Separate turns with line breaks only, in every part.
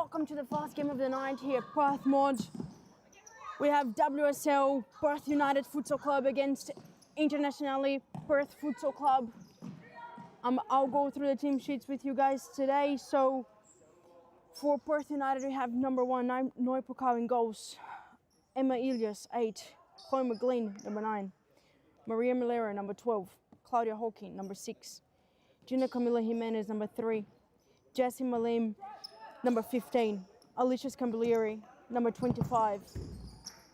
welcome to the first game of the night here at Perth Mod. We have WSL Perth United Futsal Club against Internationale Perth Futsal Club. I'll go through the team sheets with you guys today. So for Perth United, we have number 1, Noi Pukau in goals, Emma Ilias, 8, Chloe McLean, number 9, Maria Milera, number 12, Claudia Hawking, number 6, Gina Camila Jimenez, number 3, Jessie Malim, number 15, Alicia Scambilieri, number 25,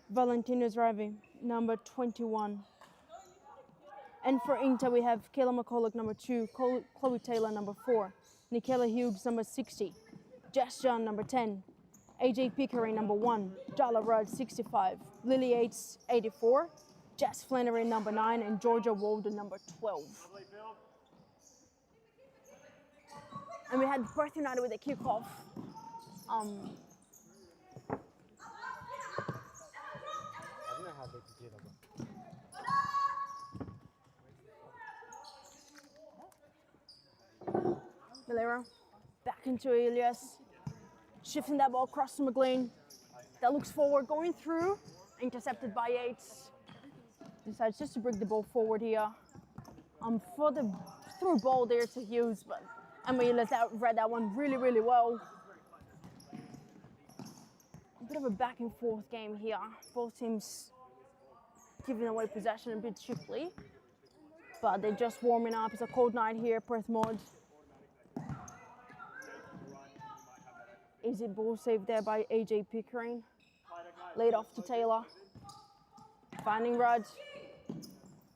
Valentina Zravi, number 21. And for Inter, we have Kayla McCulloch, number 2, Chloe Taylor, number 4, Nikela Hughes, number 60, Jess John, number 10, AJ Pickering, number 1, Jala Rudd, 65, Lily Yates, 84, Jess Flannery, number 9, and Georgia Walden, number 12. And we had Perth United with a kickoff. I don't know how they could do that. Milera, back into Elias, shifting that ball across to McLean. That looks forward, going through, intercepted by Yates. Decides just to bring the ball forward here. For the through ball there to Hughes, but Elias read that one really, really well. A bit of a back and forth game here. Both teams giving away possession a bit cheaply, but they're just warming up. It's a cold night here, Perth Mod. Easy ball save there by AJ Pickering. Laid off to Taylor. Finding Rudd.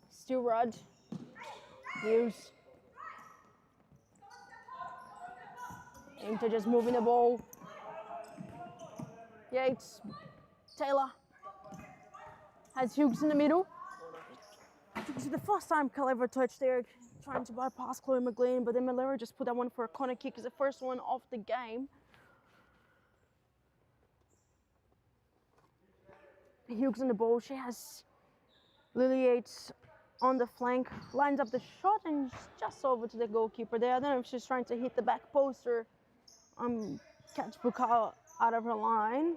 Still Rudd. Hughes. Into just moving the ball. Yates. Taylor. Has Hughes in the middle. This is the first time Clever touched there, trying to bypass Chloe McLean, but then Milera just put that one for a corner kick. It's the first one of the game. Hughes on the ball. She has Lily Yates on the flank, lines up the shot and just over to the goalkeeper there. I don't know if she's trying to hit the back post or catch Pukau out of her line.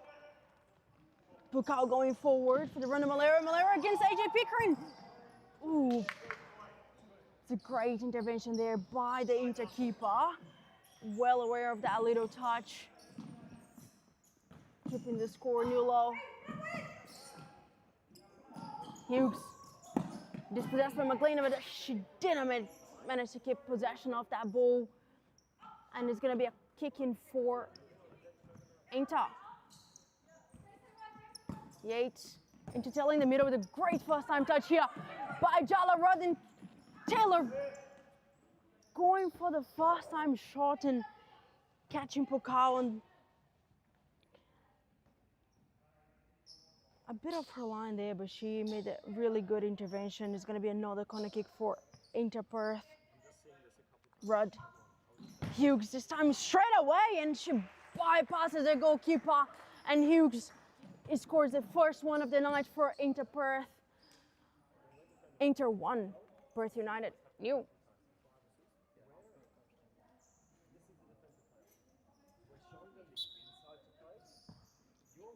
Pukau going forward for the run of Milera. Milera against AJ Pickering. Ooh, it's a great intervention there by the Inter keeper. Well aware of that little touch. Keeping the score new low. Hughes, dispossessed by McLean, but she didn't manage to keep possession of that ball. And it's going to be a kick in for Inter. Yates into Taylor in the middle with a great first time touch here by Jala Rudd, and Taylor going for the first time shot and catching Pukau on a bit of her line there, but she made a really good intervention. It's going to be another corner kick for Inter Perth. Rudd. Hughes this time straight away, and she bypasses the goalkeeper, and Hughes scores the first one of the night for Inter Perth. Inter 1, Perth United nil.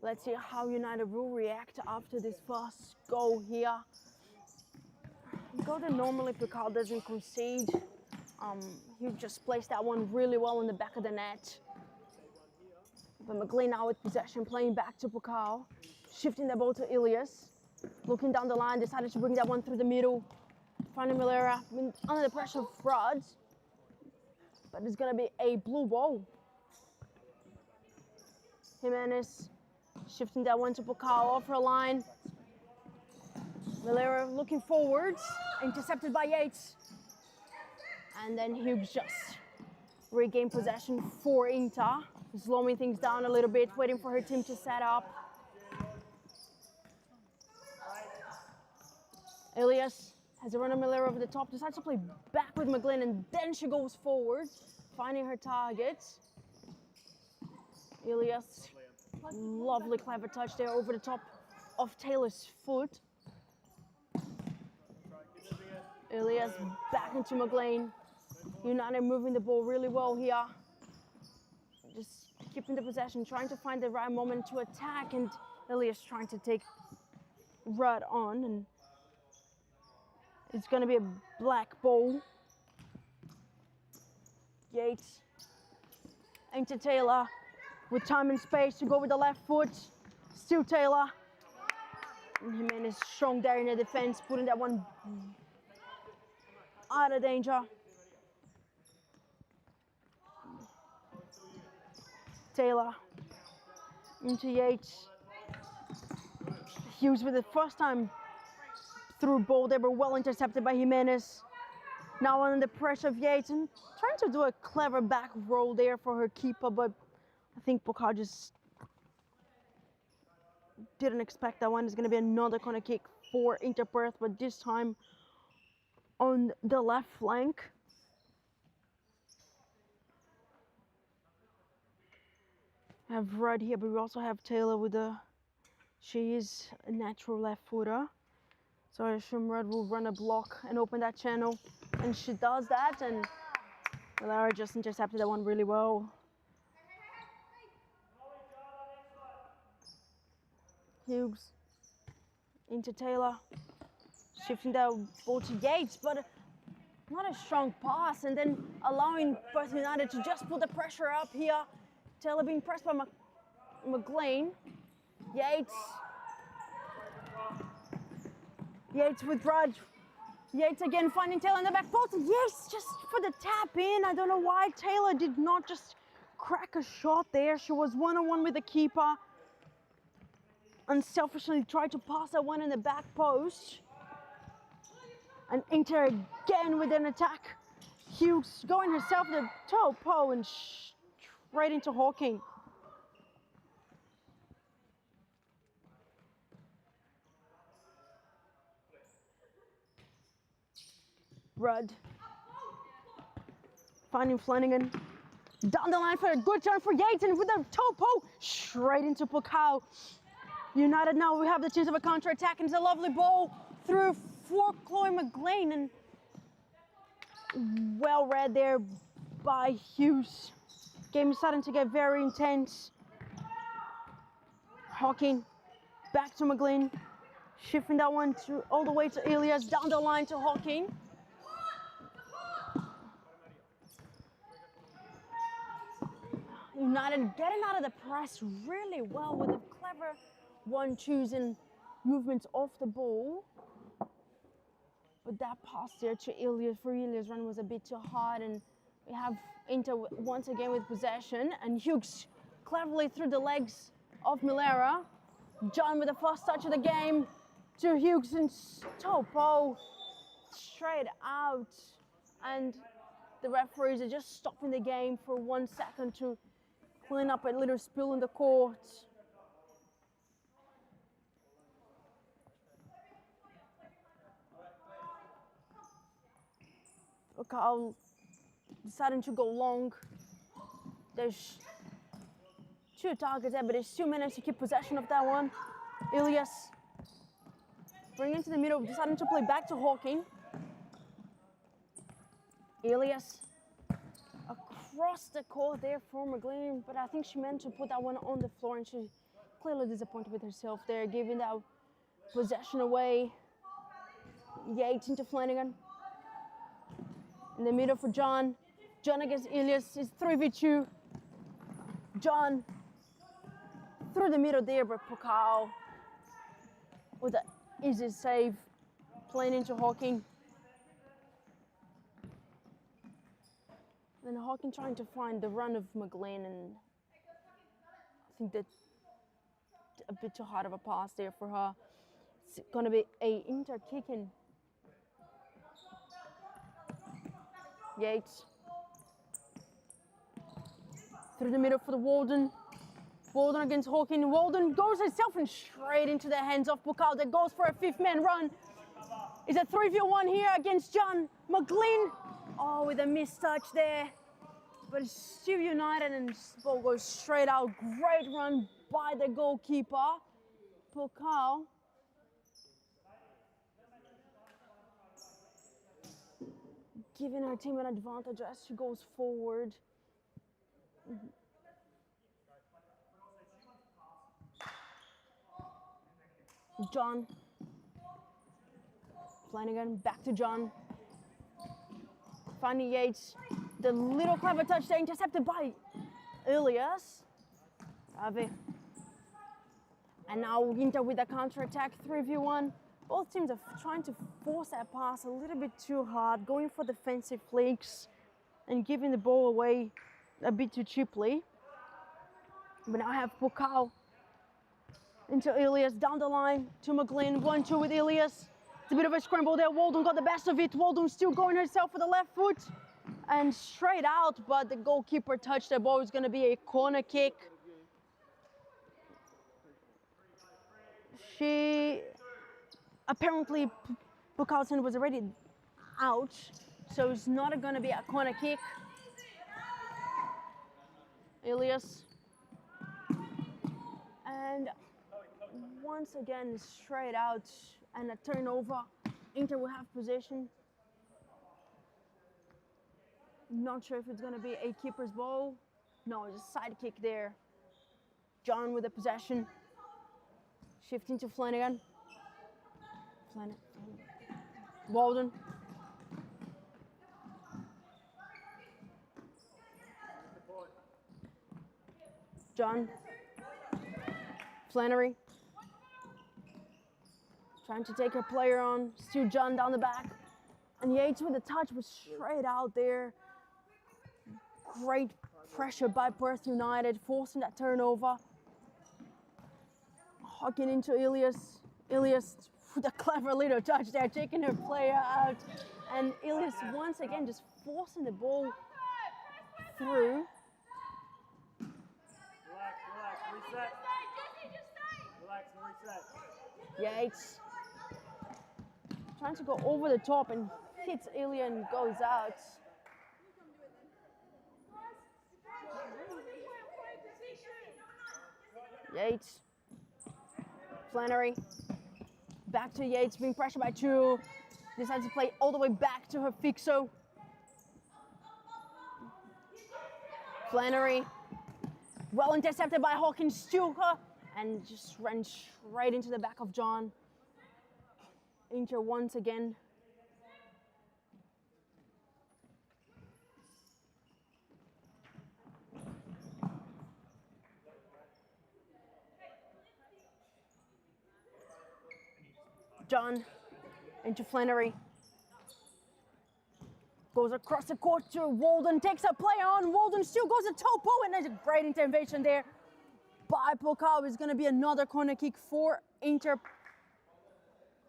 Let's see how United will react after this first goal here. Goal that normally Pukau doesn't concede. He just placed that one really well in the back of the net. But McLean now with possession, playing back to Pukau. Shifting the ball to Ilias. Looking down the line, decided to bring that one through the middle. Finding Milera under the pressure of Rudd. But it's going to be a blue ball. Jimenez shifting that one to Pukau off her line. Milera looking forwards, intercepted by Yates. And then Hughes just regained possession for Inter, slowing things down a little bit, waiting for her team to set up. Elias has a run of Milera over the top, decides to play back with McLean, and then she goes forward, finding her target. Elias, lovely clever touch there over the top of Taylor's foot. Elias back into McLean. United moving the ball really well here. Just keeping the possession, trying to find the right moment to attack, and Elias trying to take Rudd on, and it's going to be a black ball. Yates into Taylor with time and space to go with the left foot. Still Taylor. And Jimenez strong there in the defense, putting that one out of danger. Taylor into Yates. Hughes with the first time through ball. They were well intercepted by Jimenez. Now under the pressure of Yates and trying to do a clever back roll there for her keeper, but I think Pokal just didn't expect that one. It's going to be another corner kick for Inter Perth, but this time on the left flank. I have Rudd here, but we also have Taylor with she is a natural left footer. So I assume Rudd will run a block and open that channel. And she does that, and Lara just intercepted that one really well. Hughes into Taylor. Shifting that ball to Yates, but not a strong pass, and then allowing Perth United to just put the pressure up here. Taylor being pressed by McLean. Yates. Yates with Rudd. Yates again finding Taylor in the back post. Yes, just for the tap in. I don't know why Taylor did not just crack a shot there. She was one-on-one with the keeper. Unselfishly tried to pass that one in the back post. And Inter again with an attack. Hughes going herself the toe pole and straight into Hawking. Rudd finding Flanagan. Down the line for a good turn for Yates, and with a toe pole straight into Pokal. United now, we have the chance of a counter-attack, and it's a lovely ball through for Chloe McLean, and well read there by Hughes. Game is starting to get very intense. Hawking back to McLean, shifting that one to all the way to Elias, down the line to Hawking. United getting out of the press really well with a clever 1-2s and movements off the ball. But that pass there to Elias for Elias' run was a bit too hard, and we have Inter once again with possession, and Hughes cleverly through the legs of Milera. John with the first touch of the game to Hughes and Topo straight out, and the referees are just stopping the game for 1 second to clean up a little spill in the court. Pokal deciding to go long. There's 2 targets there, but there's 2 minutes to keep possession of that one. Elias bringing into the middle, deciding to play back to Hawking. Elias across the court there for McLean, but I think she meant to put that one on the floor, and she clearly disappointed with herself there, giving that possession away. Yates into Flanagan. In the middle for John. John against Elias is 3v2. John through the middle there, but Pokal with an easy save, playing into Hawking. And Hawking trying to find the run of McLean, and I think that a bit too hard of a pass there for her. It's going to be a Inter kicking. Yates through the middle for the Walden. Walden against Hawking. Walden goes herself and straight into the hands of Pokal. That goes for a 5th-man run. It's a 3v1 here against John McLean. Oh, with a missed touch there. But it's still United, and this ball goes straight out. Great run by the goalkeeper, Pokal. Giving her team an advantage as she goes forward. John. Flanagan, back to John. Finding Yates. The little clever touch there, intercepted by Elias. Ravi. And now Inter with a counter-attack, 3v1. Both teams are trying to force that pass a little bit too hard, going for defensive flicks and giving the ball away a bit too cheaply. But now I have Pukao into Elias, down the line to McGlynn, 1-2 with Elias. It's a bit of a scramble there, Walden got the best of it. Walden still going herself for the left foot and straight out, but the goalkeeper touched the ball. It's gonna be a corner kick. Apparently Bukhausen was already out, so it's not gonna be a corner kick. Elias. And once again, straight out and a turnover. Inter will have possession. Not sure if it's gonna be a keeper's ball. No, it's a side kick there. John with the possession. Shifting to Flanagan. Walden. John. Flannery. Trying to take her player on. Still John down the back. And Yates with the touch was straight out there. Great pressure by Perth United, forcing that turnover. Hocking into Elias. Elias with a clever little touch there, taking her player out. And Elias once again just forcing the ball through.
Relax, reset. Relax and reset.
Yates trying to go over the top and hits Ilya and goes out. Yates. Flannery. Back to Yates, being pressured by two. Decides to play all the way back to her Fixo. Flannery. Well intercepted by Hawkins, Stuka, and just ran straight into the back of John. Inter once again. John into Flannery. Goes across the court to Walden, takes a play on. Walden still goes to Topo, and there's a great intervention there by Pokal. It's going to be another corner kick for Inter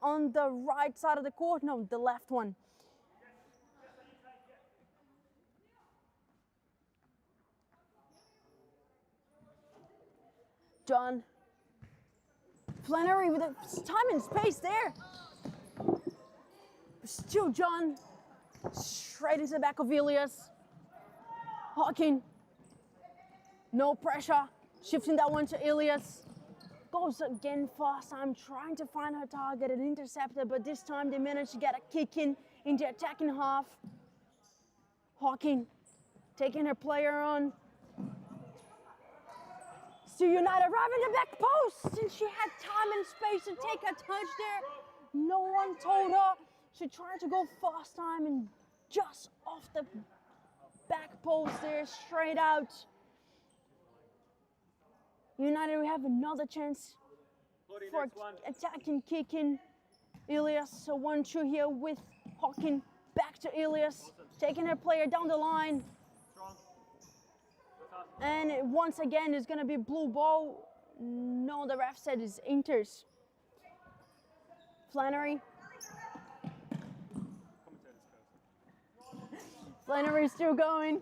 on the right side of the court. No, the left one. John. Flannery with the time and space there. Still John. Straight into the back of Elias. Hawking. No pressure. Shifting that one to Elias. Goes again fast. I'm trying to find her target and interceptor, but this time they managed to get a kick in the attacking half. Hawking taking her player on. Still United arriving the back post, and she had time and space to take a touch there. No one told her. She tried to go fast time and just off the back post there, straight out. United, we have another chance for attacking, kicking. Elias, so 1-2 here with Hawking. Back to Elias, taking her player down the line. And once again, it's going to be blue ball. No, the ref said it's Inter's. Flannery. Flannery is still going.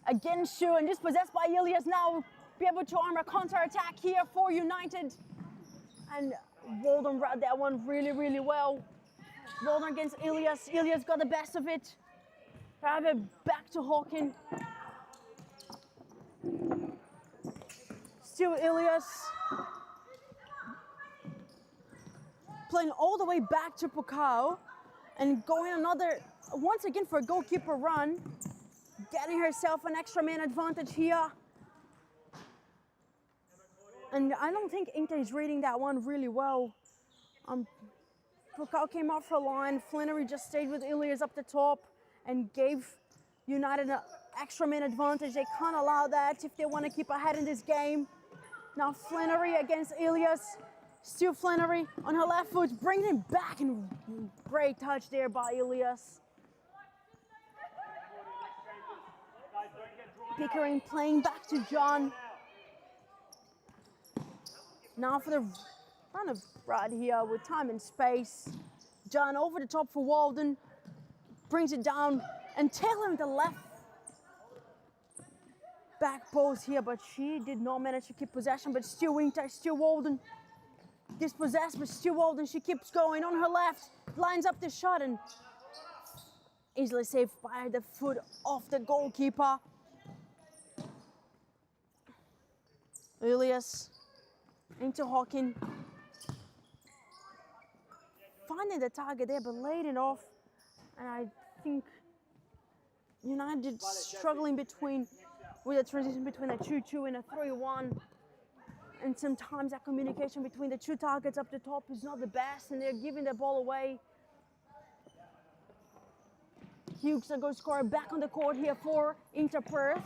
Again, Shu, and just possessed by Elias now. Be able to arm a counter-attack here for United. And Walden read that one really, really well. Walden against Elias. Elias got the best of it. Have it back to Hawking. Still Elias. Playing all the way back to Pukao. And going another, once again for a goalkeeper run. Getting herself an extra man advantage here. And I don't think Inter is reading that one really well. Pukal came off her line. Flannery just stayed with Ilias up the top and gave United an extra man advantage. They can't allow that if they want to keep ahead in this game. Now Flannery against Ilias. Still Flannery on her left foot, bringing him back, and great touch there by Ilias. Pickering playing back to John. Now for the run of Brad here with time and space. John over the top for Walden. Brings it down, and Taylor with the left back post here, but she did not manage to keep possession, but still Inter, still Walden. Dispossessed, but still Walden. She keeps going on her left, lines up the shot, and easily saved by the foot of the goalkeeper. Ilias into Hawkin. Finding the target there, but laid it off. And I think United struggling with the transition between a 2-2 and a 3-1. And sometimes that communication between the two targets up the top is not the best, and they're giving the ball away. Hughes, the goal scorer, back on the court here for Inter Perth.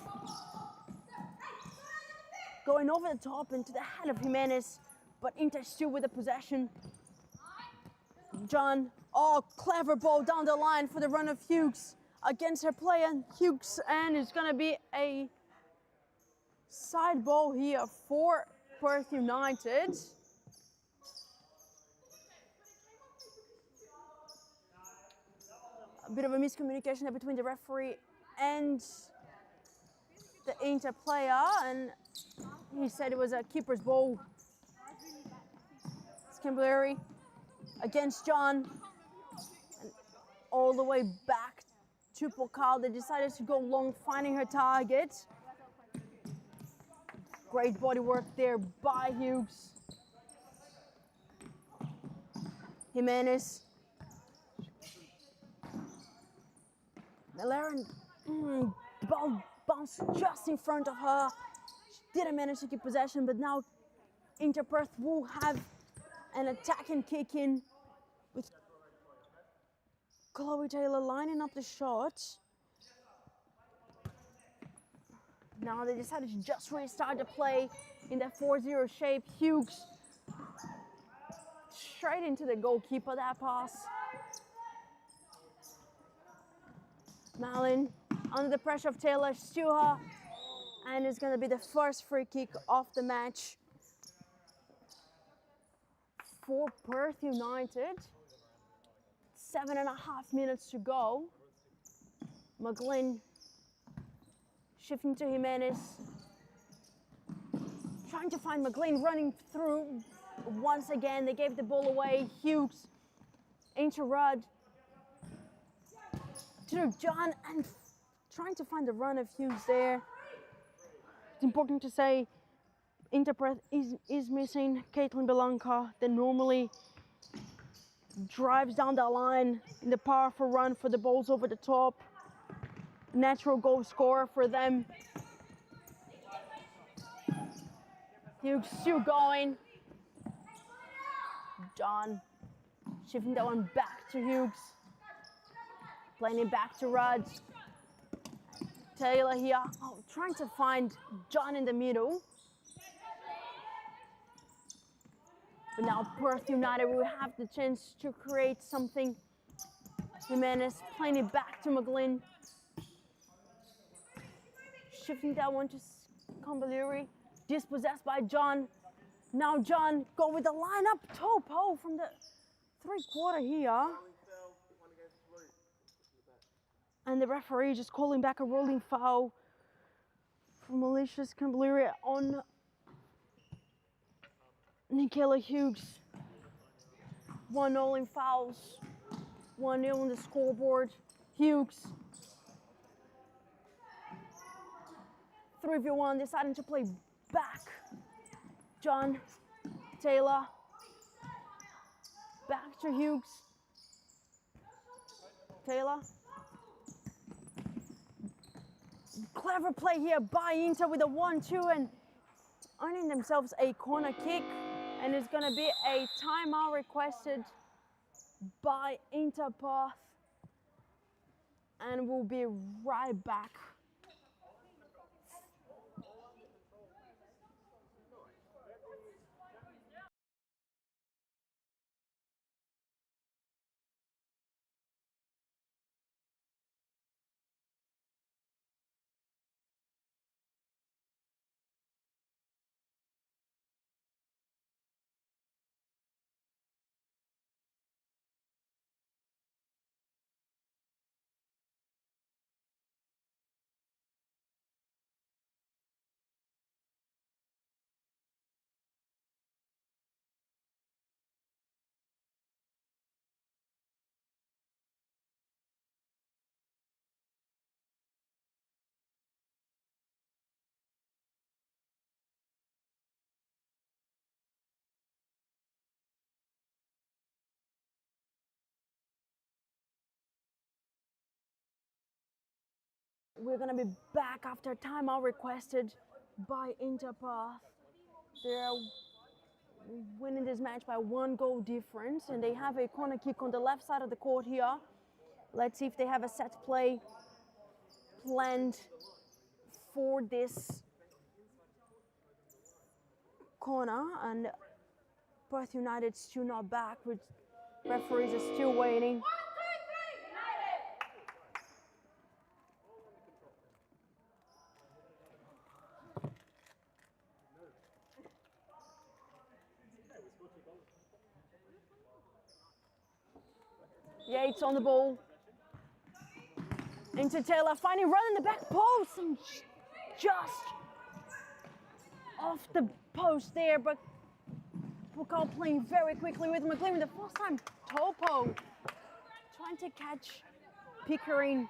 Going over the top into the head of Jimenez, but Inter still with the possession. John, oh, clever ball down the line for the run of Hughes against her player. Hughes, and it's going to be a side ball here for Perth United. A bit of a miscommunication there between the referee and the Inter player, and he said it was a keeper's ball. Scambilleri against John, and all the way back to Pokal. They decided to go long, finding her target. Great body work there by Hughes. Jimenez. Malaren, the ball bounced just in front of her. She didn't manage to keep possession, but now Inter Perth will have an attack and kick in with Chloe Taylor lining up the shot. Now they decided to just restart the play in that 4-0 shape. Hughes straight into the goalkeeper, that pass. Malin under the pressure of Taylor, Stuha, and it's going to be the first free kick of the match for Perth United. 7.5 minutes to go. McGlynn shifting to Jimenez. Trying to find McGlynn, running through once again. They gave the ball away. Hughes into Rudd. To John, and trying to find the run of Hughes there. It's important to say Inter Perth is missing Caitlin Belanca, that normally drives down the line in the powerful run for the balls over the top. Natural goal scorer for them. Hughes still going. John shifting that one back to Hughes. Playing it back to Rudd. Taylor here, trying to find John in the middle. But now Perth United will have the chance to create something. Jimenez playing it back to McGlynn. Shifting that one to Scambilleri. Dispossessed by John. Now John go with the line-up Topo from the 3-quarter here. And the referee just calling back a rolling foul for Malicious Scambilleri on Nicola Hughes. 1-0 in fouls. 1-0 on the scoreboard. Hughes. 3v1, deciding to play back. John, Taylor. Back to Hughes. Taylor. Clever play here by Inter with a 1-2, and earning themselves a corner kick, and it's going to be a timeout requested by Inter Perth, and we'll be right back. We're going to be back after timeout requested by Inter Perth. They're winning this match by 1 goal difference, and they have a corner kick on the left side of the court here. Let's see if they have a set play planned for this corner. And Perth United still not back, with referees are still waiting. Yates on the ball. Into Taylor, finding run in the back post, and just off the post there, but Pucall playing very quickly with McLean. The first time Topo trying to catch Pickering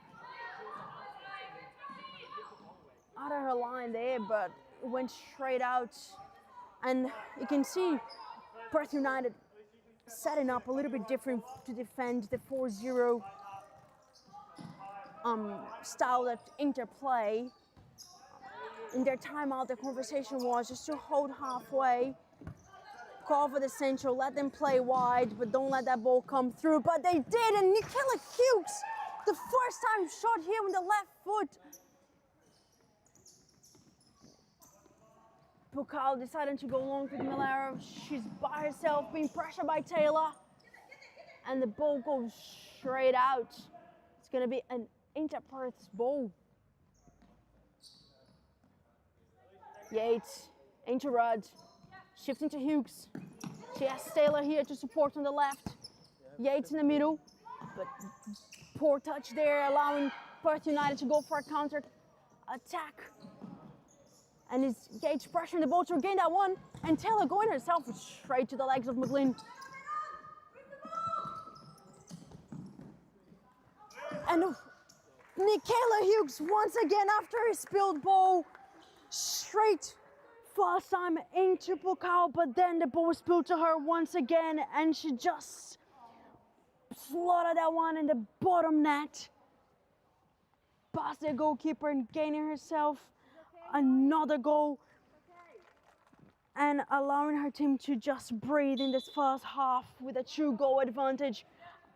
out of her line there, but it went straight out. And you can see Perth United setting up a little bit different to defend the 4-0 style that Inter play. In their timeout, the conversation was just to hold halfway, cover the central, let them play wide, but don't let that ball come through. But they did, and Nicola Hughes, the first time shot here with the left foot. Pucall deciding to go long with Milaro. She's by herself, being pressured by Taylor, and the ball goes straight out. It's going to be an Inter Perth's ball. Yates into Rudd, shifting to Hughes. She has Taylor here to support on the left. Yates in the middle, but poor touch there, allowing Perth United to go for a counter attack. And it's Yates pressuring the ball to regain that one, and Taylor going herself straight to the legs of McLean. And Nicola Hughes once again, after a spilled ball, straight first time into Pucall, but then the ball was spilled to her once again, and she just slaughtered that one in the bottom net. Past the goalkeeper and gaining herself another goal, and allowing her team to just breathe in this first half with a 2-goal advantage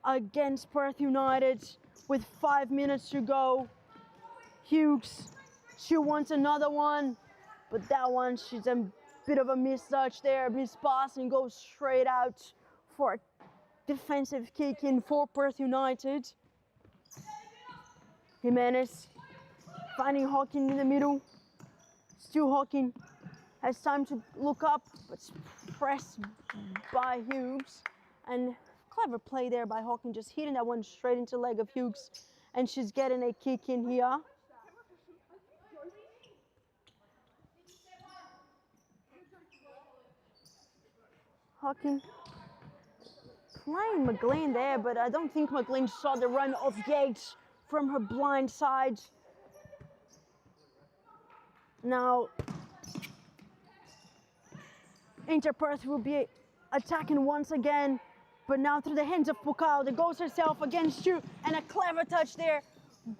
against Perth United with 5 minutes to go. Hughes, she wants another one, but that one, she's a bit of a mistouch there, mispass, and goes straight out for a defensive kick in for Perth United. Jimenez finding Hawking in the middle. Still Hawking has time to look up, but pressed by Hughes. And clever play there by Hawking, just hitting that one straight into the leg of Hughes. And she's getting a kick in here. Hawking playing McLean there, but I don't think McLean saw the run of Yates from her blind side. Now, Inter Perth will be attacking once again, but now through the hands of Pucall. That goes herself against you, and a clever touch there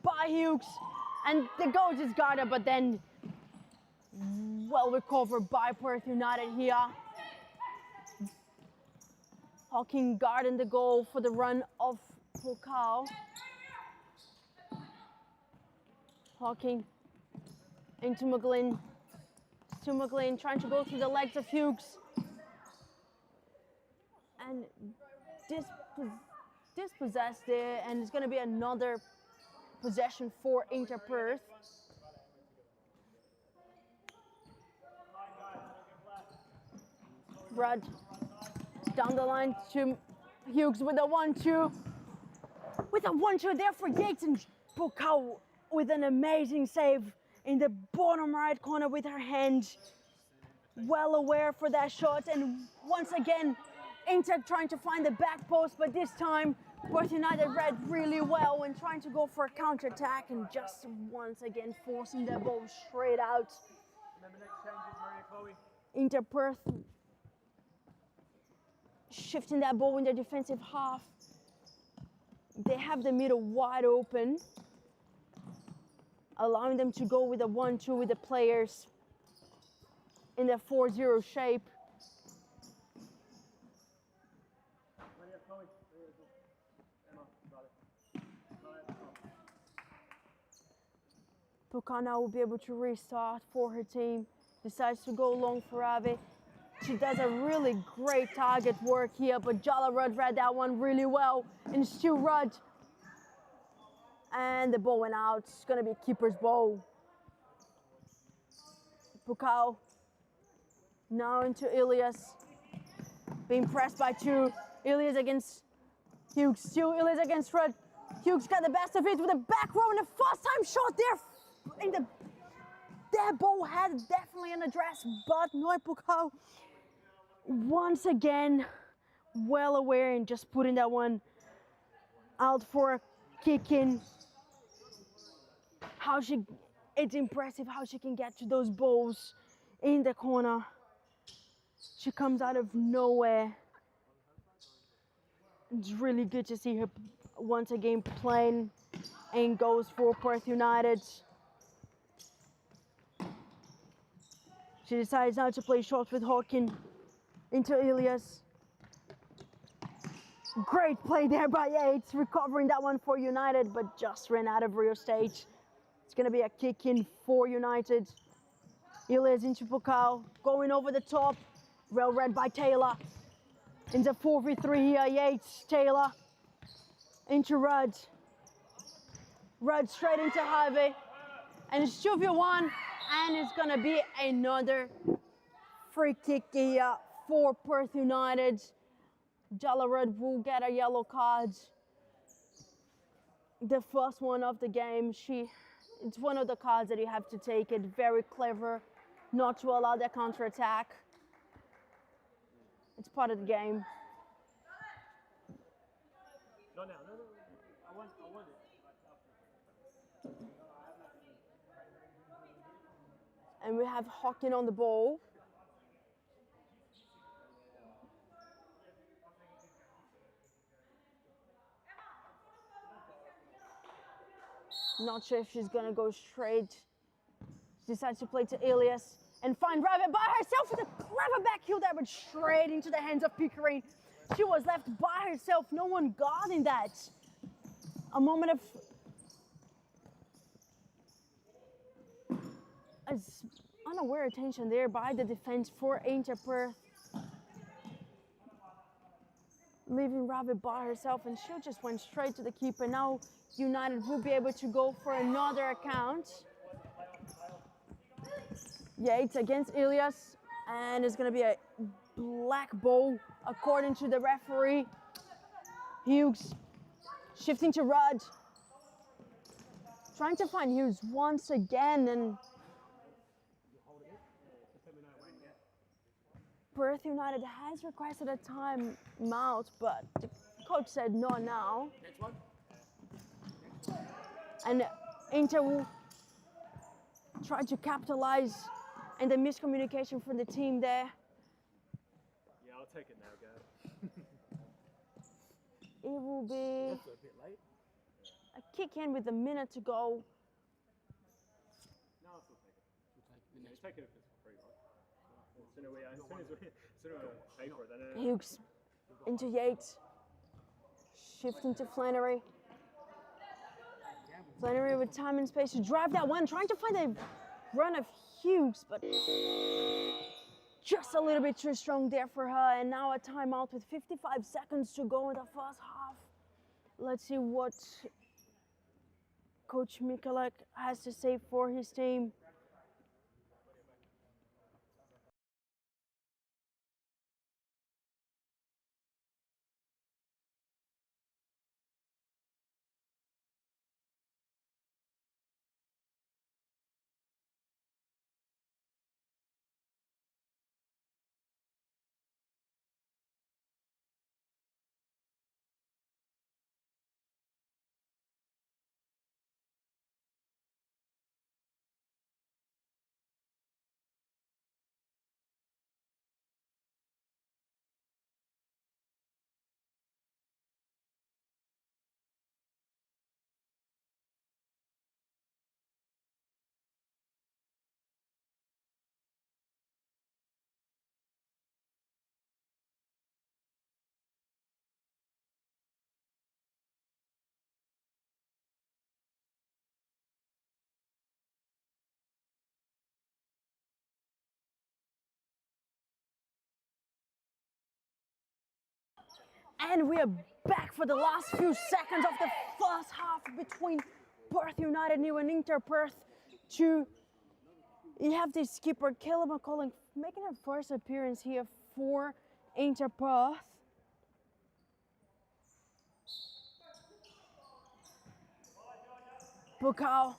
by Hughes. And the goal just got her, but then well recovered by Perth United here. Hawking guarding the goal for the run of Pukao. Hawking into McGlynn. To McGlynn, trying to go through the legs of Hughes. And dispossessed there, and it's going to be another possession for Inter Perth. Rudd down the line to Hughes with a 1-2. With a 1-2 there for Yates, and Pukao with an amazing save in the bottom right corner with her hand. Well aware for that shot, and once again Inter trying to find the back post, but this time Perth United read really well and trying to go for a counter-attack, and just once again forcing the ball straight out.
Remember next changes, Maria Chloe.
Inter Perth shifting that ball in their defensive half. They have the middle wide open, allowing them to go with a 1-2 with the players in the 4-0 shape.
Maria Chloe. Emma, got it.
Pukana will be able to restart for her team. Decides to go long for Ave. She does a really great target work here, but Jala Rudd read that one really well. And Stu Rudd. And the ball went out. It's going to be keeper's ball. Pukao now into Ilias. Being pressed by two. Ilias against Hughes. Still Ilias against Rudd. Hughes got the best of it with a back row and a first time shot there. That ball had definitely an address, but Noi Pukao once again well aware and just putting that one out for a kick in. It's impressive how she can get to those balls in the corner. She comes out of nowhere. It's really good to see her once again playing and goes for Perth United. She decides now to play short with Hawking into Ilias. Great play there by Yates, recovering that one for United, but just ran out of real stage. It's going to be a kick in for United. Ilias into Pukao, going over the top. Well read by Taylor. Into 4v3 here, Yates, Taylor. Into Rudd. Rudd straight into Harvey. And it's 2v1, and it's going to be another free kick here for Perth United. Jala Rudd will get a yellow card. The first one of the game. It's one of the cards that you have to take it. Very clever not to allow that counter-attack. It's part of the game.
Not now, no. I want it.
And we have Hawking on the ball. Not sure if she's gonna go straight. She decides to play to Ilias and find Rabbit by herself with a clever back heel there, but straight into the hands of Pickering. She was left by herself, no one guarding that. A moment of unaware attention there by the defense for Inter Perth. Leaving Rabbit by herself, and she just went straight to the keeper. Now United will be able to go for another account. Yates against Ilias, and it's going to be a black ball according to the referee. Hughes shifting to Rudd. Trying to find Hughes once again, and Perth United has requested a timeout, but the coach said no now.
Next one.
And Inter will try to capitalize on the miscommunication from the team there.
Yeah, I'll take it now, guys.
It will be
That's a bit late.
a kick in with a minute to go.
No, I'll still take it. We'll take it if it's free. pay for it, then
Hughes into Yates. Shifting to Flannery. Flannery with time and space to drive that one, trying to find a run of Hughes, but just a little bit too strong there for her. And now a timeout with 55 seconds to go in the first half. Let's see what Coach Mikulak has to say for his team. And we are back for the last few seconds of the first half between Perth United New and Inter Perth 2. You have the skipper Caleb McCullough making her first appearance here for Inter Perth. Bukau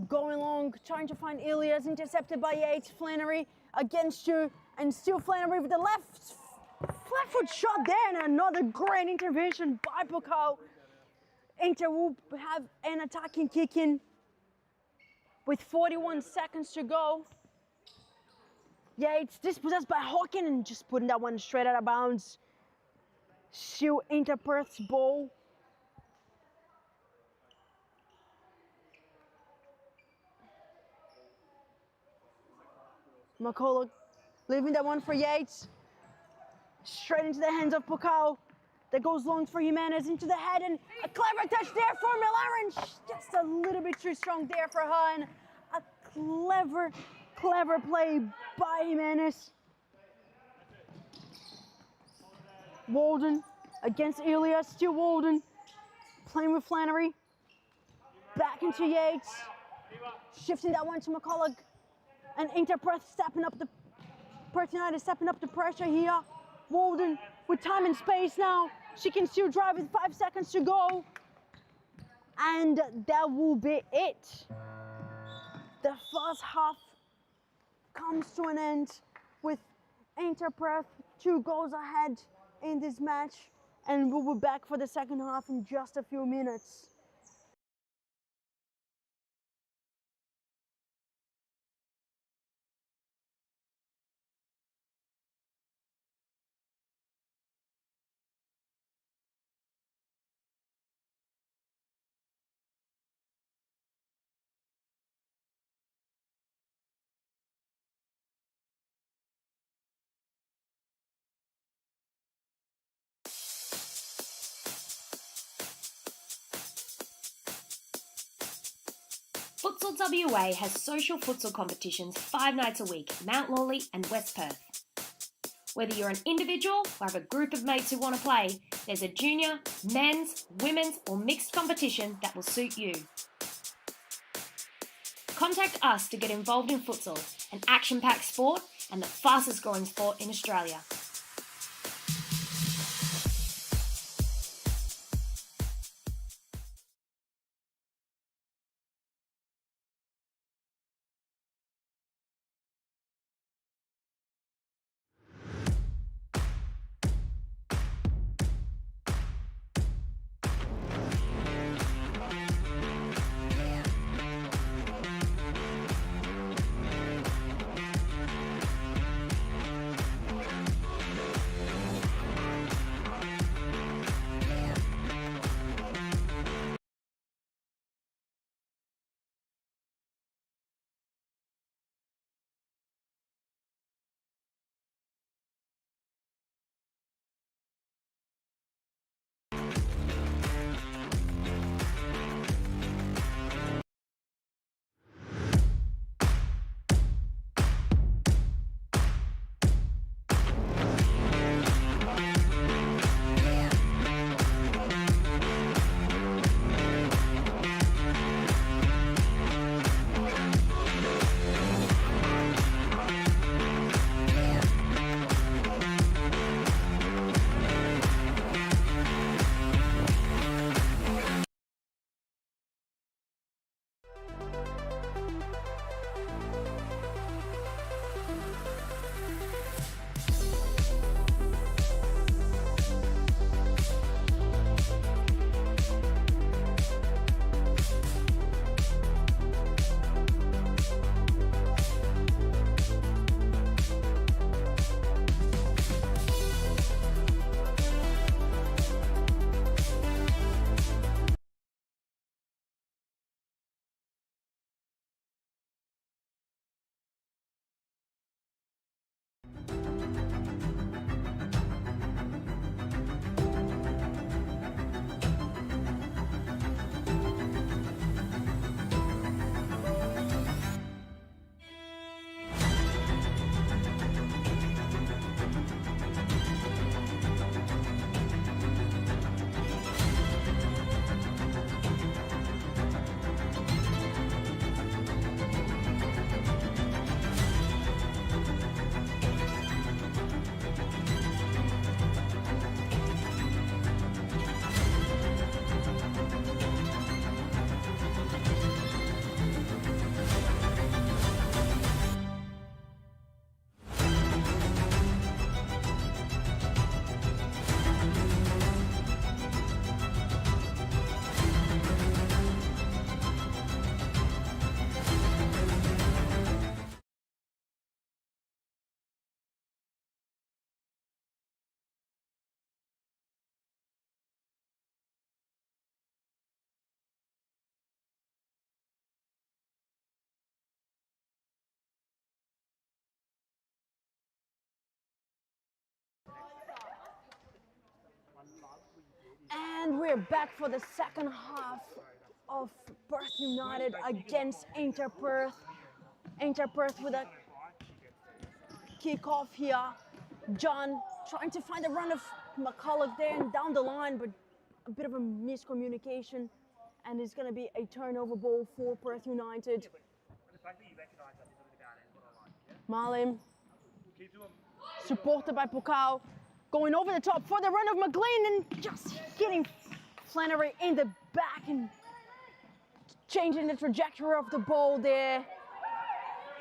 going long, trying to find Ilias, intercepted by Yates. Flannery against you, and still Flannery with the left flat foot shot there, and another great intervention by Bukau. Inter will have an attacking kick in with 41 seconds to go. Yates dispossessed by Hawkin and just putting that one straight out of bounds. Still Inter Perth's ball. McCullough leaving that one for Yates. Straight into the hands of Bukau. That goes long for Jimenez into the head, and a clever touch there for Milaren. Just a little bit too strong there for her, and a clever play by Jimenez. Walden against Ilias, still Walden. Playing with Flannery. Back into Yates. Shifting that one to McCullough. And Inter Perth Perth United stepping up the pressure here. Walden with time and space now. She can still drive with 5 seconds to go. And that will be it. The first half comes to an end with Inter Perth 2 goals ahead in this match. And we'll be back for the second half in just a few minutes.
Futsal WA has social futsal competitions 5 nights a week, Mount Lawley and West Perth. Whether you're an individual or have a group of mates who want to play, there's a junior, men's, women's or mixed competition that will suit you. Contact us to get involved in futsal, an action-packed sport and the fastest growing sport in Australia.
And we're back for the second half of Perth United against Inter Perth. Inter Perth with a kick-off here. John trying to find a run of McCulloch there and down the line, but a bit of a miscommunication. And it's going to be a turnover ball for Perth United. Marlin, supported by Pukau, going over the top for the run of McLean and just hitting Flannery in the back and changing the trajectory of the ball there.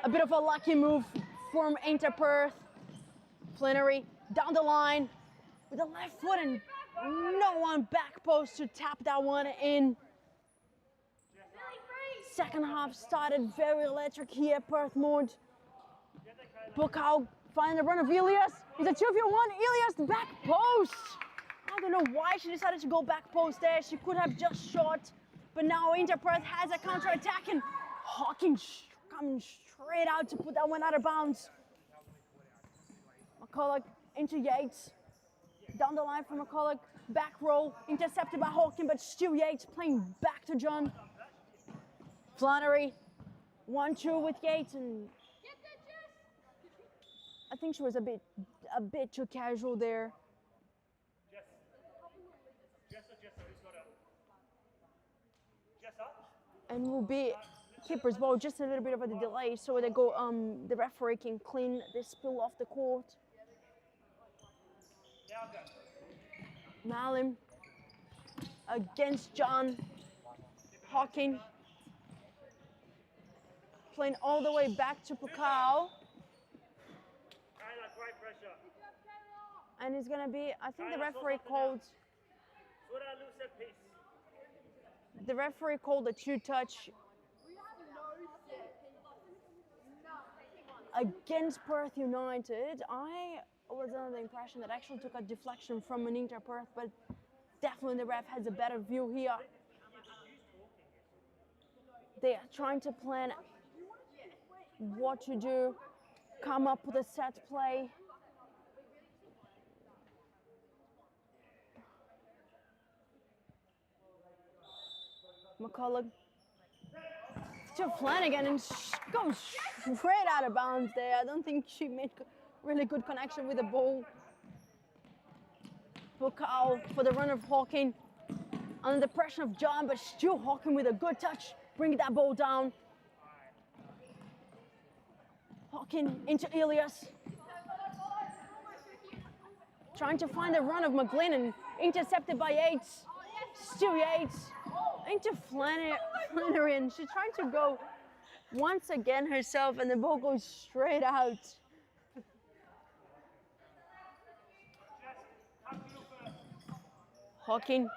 A bit of a lucky move from Inter Perth. Flannery down the line with the left foot and no one back post to tap that one in. Second half started very electric here, Perth Mode. Pukau finding the run of Elias. It's a 2-1. Elias back post. I don't know why she decided to go back post there. She could have just shot, but now Inter Perth has a counter attack and Hawkins coming straight out to put that one out of bounds. McCulloch into Yates. Down the line from McCulloch. Back roll intercepted by Hawkins, but still Yates playing back to John. Flannery 1-2 with Yates, and I think she was a bit too casual there. And will be keeper's ball, just a little bit of a delay, so they go. The referee can clean this spill off the court. Malin against John. Hawking playing all the way back to Pukau. And it's gonna be, I think the referee called a two-touch against Perth United. I was under the impression that actually took a deflection from an Inter Perth, but definitely the ref has a better view here. They are trying to plan what to do, come up with a set play. McCulloch to Flanagan and goes straight out of bounds there. I don't think she made really good connection with the ball. Pukau for the run of Hawking under the pressure of John, but still Hawking with a good touch, bringing that ball down. Hawking into Elias. Trying to find the run of McGlynn and intercepted by Yates. Still Yates. Into Flannery, and she's trying to go once again herself, and the ball goes straight out. Hawking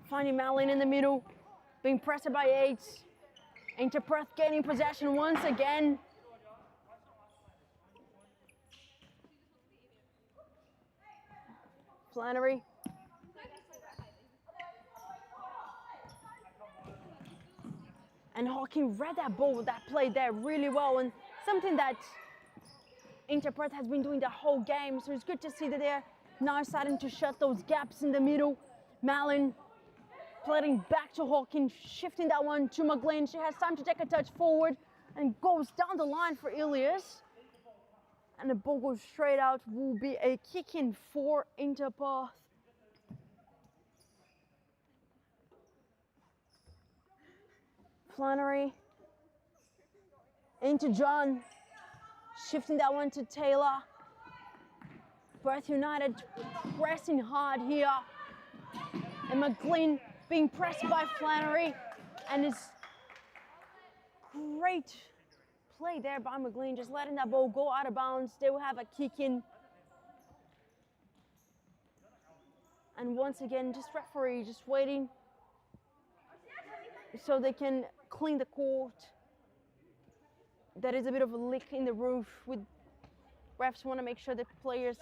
finding Malin in the middle, being pressed by Yates. Inter Perth gaining possession once again. Flannery. And Hawking read that ball, that play there really well, and something that Inter Perth has been doing the whole game. So it's good to see that they're now starting to shut those gaps in the middle. Malin playing back to Hawking, shifting that one to McGlynn. She has time to take a touch forward and goes down the line for Elias. And the ball goes straight out. Will be a kick in for Inter Perth. Flannery into John, shifting that one to Taylor. Perth United pressing hard here, and McGlynn being pressed by Flannery, and it's great play there by McGlynn, just letting that ball go out of bounds. They will have a kick in, and once again, just referee just waiting so they can clean the court. There is a bit of a leak in the roof. With refs want to make sure that players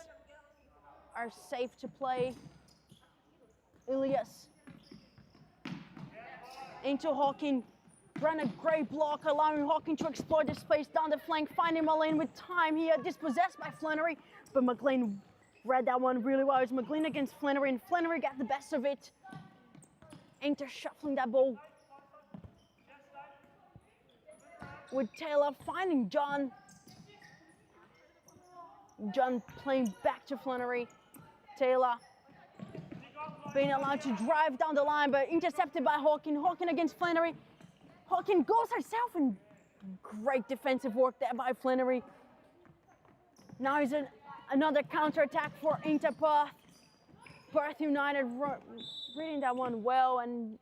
are safe to play. Elias into Hawking. Run a great block, allowing Hawking to exploit the space down the flank, finding Malin with time here, dispossessed by Flannery, but McLean read that one really well. It's McLean against Flannery, and Flannery got the best of it. Inter shuffling that ball. With Taylor finding John. John playing back to Flannery. Taylor being allowed to drive down the line, but intercepted by Hawkin. Hawkin against Flannery. Hawkin goes herself, and great defensive work there by Flannery. Now is another counter-attack for Inter Perth. Perth United reading that one well, and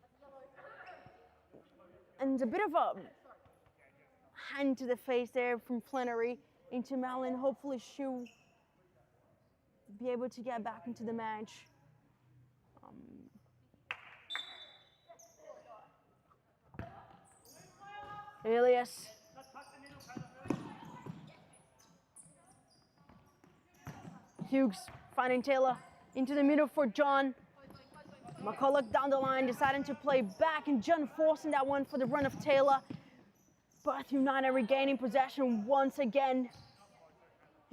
a bit of a hand to the face there from Flannery into Malin. Hopefully she'll be able to get back into the match. Elias. Hughes finding Taylor into the middle for John. McCulloch down the line, deciding to play back, and John forcing that one for the run of Taylor. Perth United regaining possession once again.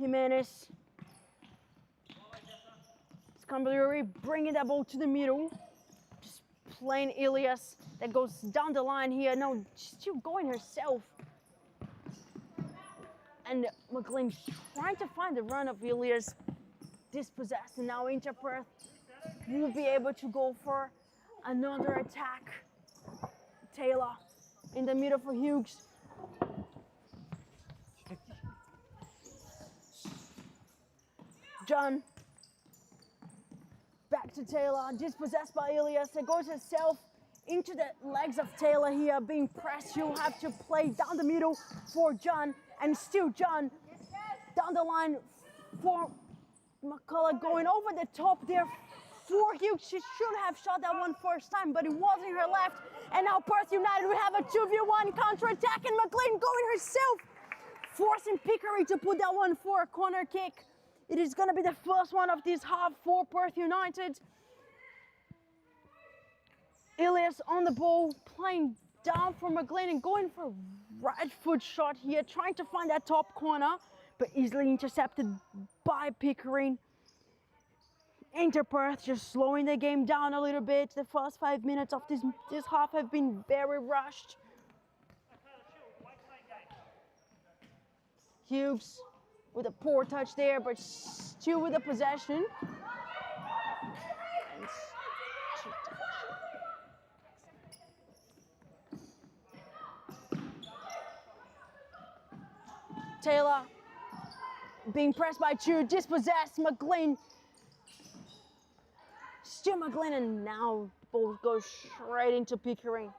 Jimenez. Scambleri bringing that ball to the middle. Just playing Elias that goes down the line here. No, she's still going herself. And McLean trying to find the run of Elias. Dispossessed, and now Inter Perth will be able to go for another attack. Taylor in the middle for Hughes. John back to Taylor, dispossessed by Elias. It goes herself into the legs of Taylor here, being pressed. She'll have to play down the middle for John, and still John down the line for McCulloch, going over the top there for Hughes. She should have shot that one first time, but it wasn't her left. And now Perth United will have a 2v1 counter-attack, and McLean going herself, forcing Pickery to put that one for a corner kick. It is going to be the first one of this half for Perth United. Elias on the ball, playing down for McLean and going for a right foot shot here, trying to find that top corner, but easily intercepted by Pickering. Inter Perth just slowing the game down a little bit. The first 5 minutes of this half have been very rushed. Hughes with a poor touch there, but still with the possession. Taylor being pressed by Chu, dispossessed. McLean. Still McLean, and now the ball goes straight into Pickering.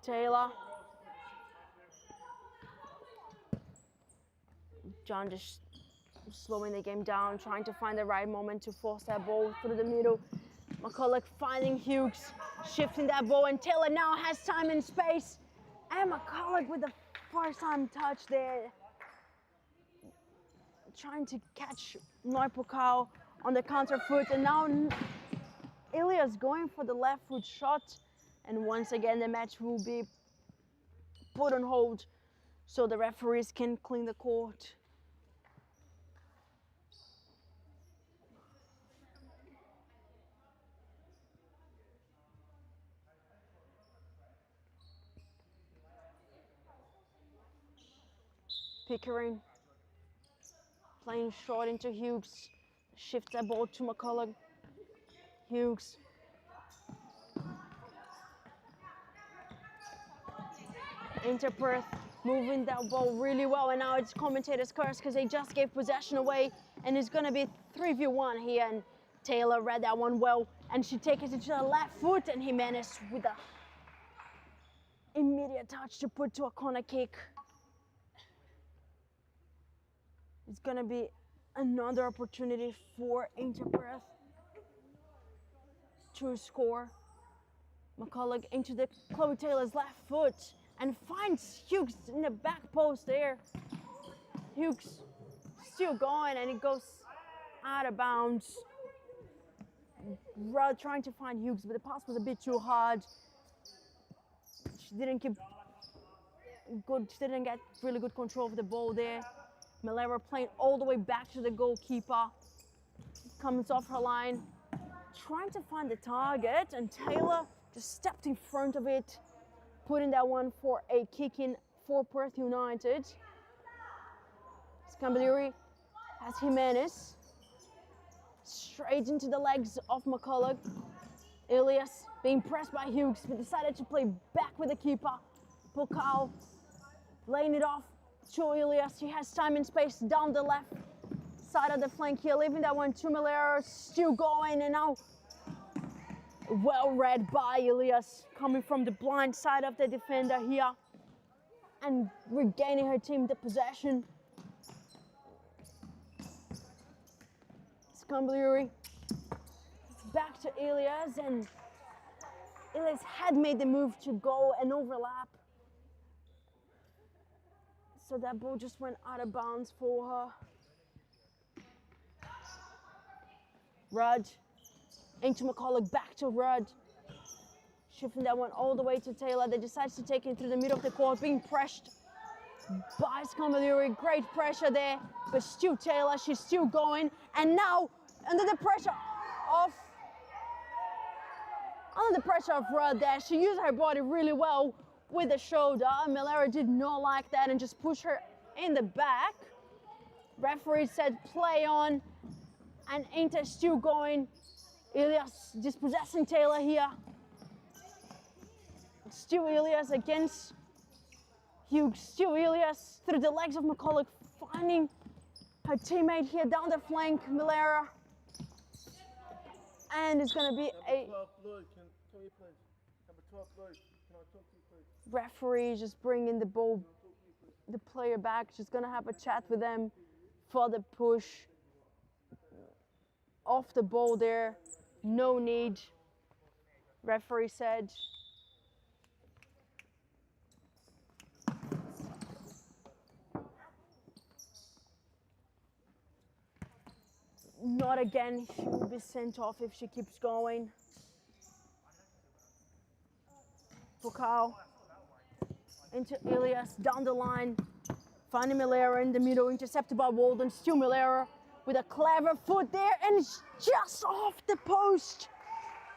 Taylor. John just slowing the game down, trying to find the right moment to force that ball through the middle. McCulloch finding Hughes, shifting that ball, and Taylor now has time and space. And McCulloch with the first time touch there, trying to catch Neupokal on the counter foot, and now Elias going for the left foot shot, and once again the match will be put on hold so the referees can clean the court. Pickering playing short into Hughes, shifts that ball to McCulloch. Hughes. Inter Perth moving that ball really well, and now it's commentator's curse because they just gave possession away, and it's going to be 3v1 here, and Taylor read that one well, and she takes it to the left foot, and Jimenez with a immediate touch to put to a corner kick. It's going to be another opportunity for Inter Perth to score. McCulloch into the Chloe Taylor's left foot and finds Hughes in the back post there. Hughes still going, and it goes out of bounds. Rudd trying to find Hughes, but the pass was a bit too hard. She didn't keep good, didn't get really good control of the ball there. Malera playing all the way back to the goalkeeper. Comes off her line, trying to find the target, and Taylor just stepped in front of it, putting that one for a kick in for Perth United. Scambaluri has Jimenez. Straight into the legs of McCulloch. Elias being pressed by Hughes, but decided to play back with the keeper. Pokal laying it off to Elias. He has time and space down the left side of the flank here, leaving that one to Malera, still going, and now well read by Elias, coming from the blind side of the defender here and regaining her team the possession. Scambaluri back to Elias, and Elias had made the move to go and overlap. So that ball just went out of bounds for her. Rudd into McCulloch, back to Rudd. Shifting that one all the way to Taylor. They decides to take it through the middle of the court, being pressed by Scambaluri. Great pressure there, but still Taylor, she's still going. And now, under the pressure of Rudd there, she used her body really well with the shoulder. Malera did not like that and just pushed her in the back. Referee said play on, and Inter still going. Elias dispossessing Taylor here. Still Elias against Hughes. Still Elias through the legs of McCulloch, finding her teammate here down the flank, Malera. And it's going to be a... Referee just bringing the ball, the player back. Just going to have a chat with them for the push. Off the ball there, no need, referee said. Not again, she will be sent off if she keeps going. Pokal into Elias, down the line, finding Malera in the middle, intercepted by Walden, still Malera with a clever foot there, and it's just off the post.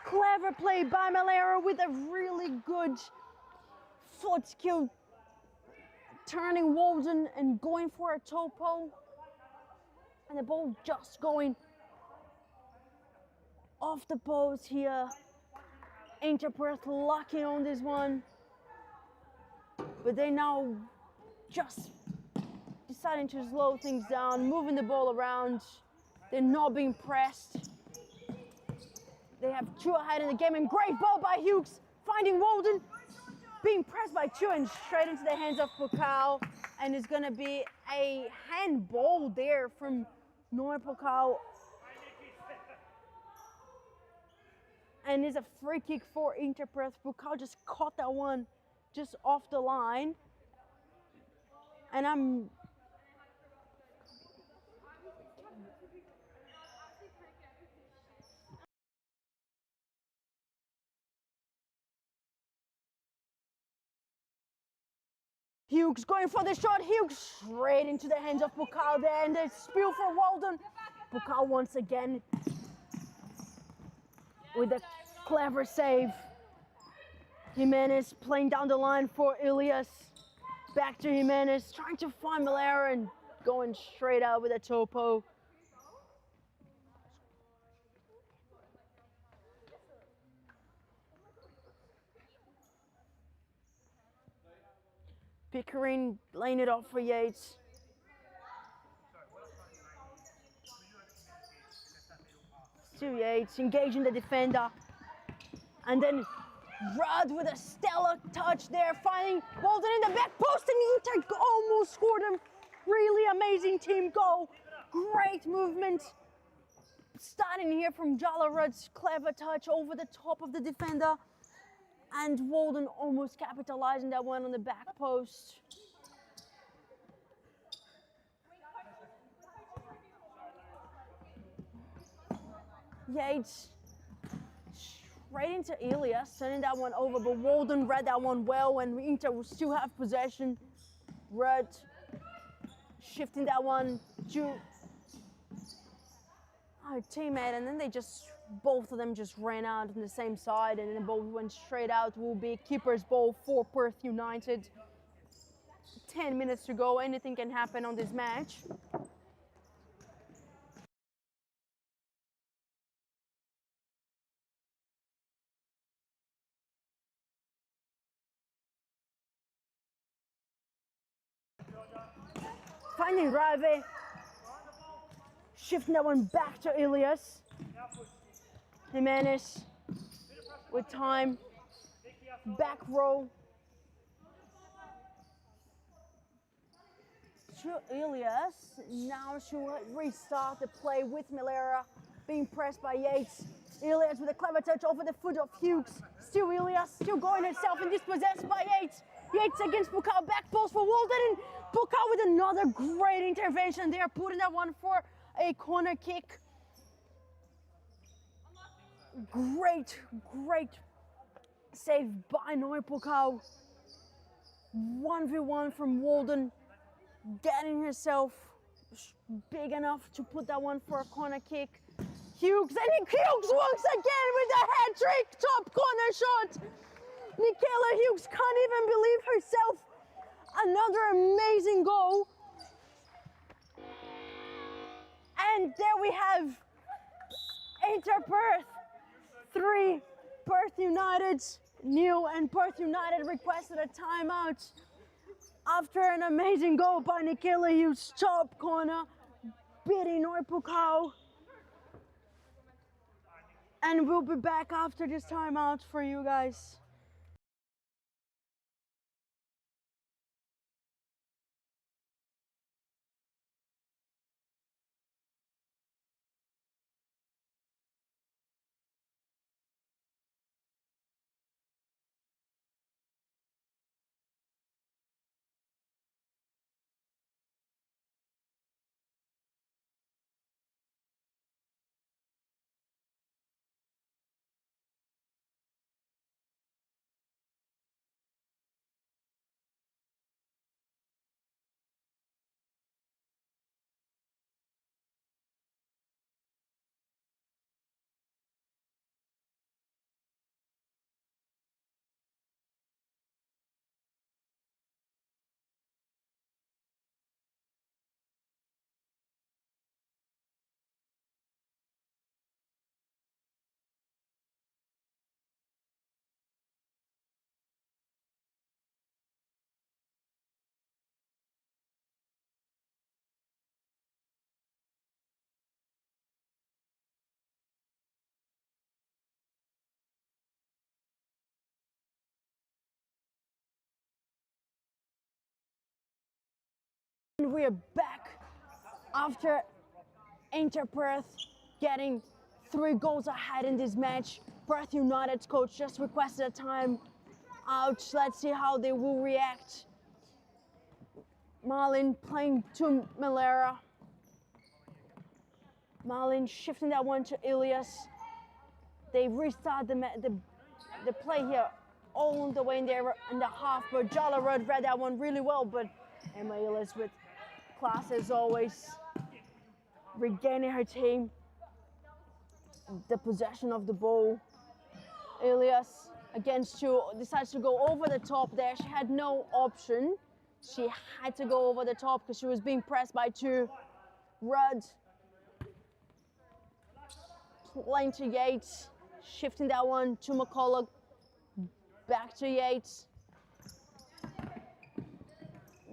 Clever play by Malera with a really good foot skill, turning Walden and going for a topo. And the ball just going off the post here. Inter Perth lucky on this one. But they now just deciding to slow things down, moving the ball around. They're not being pressed. They have two ahead in the game, and great ball by Hughes, finding Walden, being pressed by two and straight into the hands of Pokal. And it's gonna be a handball there from Noah Pokal. And it's a free kick for Inter Perth. Pokal just caught that one just off the line. And Hughes going for the shot. Hughes straight into the hands of Pokal there, and the spill for Walden. Pokal once again with a clever save. Jimenez playing down the line for Elias. Back to Jimenez, trying to find Malera and going straight out with a topo. Pickering laying it off for Yates. Still Yates engaging the defender. And then Rudd with a stellar touch there, finding Walden in the back post, and Inter almost scored a really amazing team goal. Great movement. Starting here from Jala Rudd's clever touch over the top of the defender. And Walden almost capitalizing that one on the back post. Yates straight into Elias, turning that one over, but Walden read that one well, and Inter will still have possession. Rudd shifting that one to our teammate, and then both of them just ran out on the same side, and then the ball went straight out. Will be keeper's ball for Perth United. 10 minutes to go, anything can happen on this match. Finding Rave, shifting that one back to Elias. Jimenez with time, back row to Elias. Now she'll restart the play with Malera being pressed by Yates. Elias with a clever touch over the foot of Hughes. Still Elias, still going herself and dispossessed by Yates. Yates against Bukau, back post for Walden, and Bukau with another great intervention there, putting that one for a corner kick. Great save by Noi Bukau. 1v1 from Walden, getting herself big enough to put that one for a corner kick. Hughes, and Hughes once again with a hat trick, top corner shot. Michaela Hughes can't even believe herself. Another amazing goal. And there we have Inter Perth 3, Perth United 0, and Perth United requested a timeout after an amazing goal by Michaela Hughes, top corner, beating Noi Bukau. And we'll be back after this timeout for you guys. We are back after Inter Perth getting 3 goals ahead in this match. Perth United's coach just requested a time out. Let's see how they will react. Marlin playing to Malera. Marlin shifting that one to Elias. They restart the play here all the way in there in the half, but Jalarud read that one really well, but Emma Elias with class as always, regaining her team the possession of the ball. Elias against two decides to go over the top there. She had no option. She had to go over the top because she was being pressed by 2. Rudd playing to Yates, shifting that one to McCulloch, back to Yates.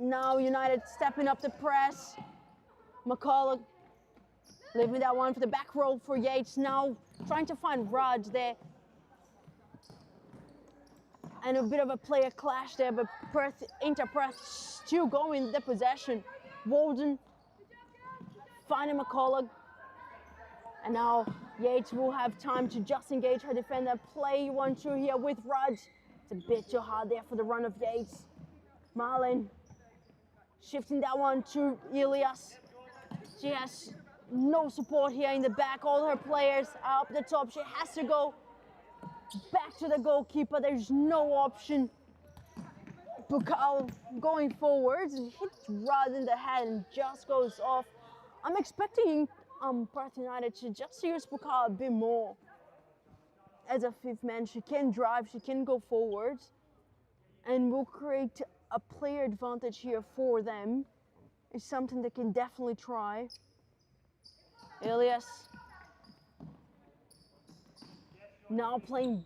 Now United stepping up the press. McCulloch leaving that one for the back row for Yates. Now trying to find Rudd there. And a bit of a player clash there, but Inter Perth still going the possession. Walden finding McCulloch. And now Yates will have time to just engage her defender. Play 1-2 here with Rudd. It's a bit too hard there for the run of Yates. Marlin shifting that one to Elias. She has no support here in the back. All her players are up the top. She has to go Back to the goalkeeper, there's no option. Bukal going forwards and hits Rudd in the head and just goes off. I'm expecting Perth United to just use Bukal a bit more. As a fifth man, she can drive, she can go forwards, and will create a player advantage here for them. It's something they can definitely try. Elias now playing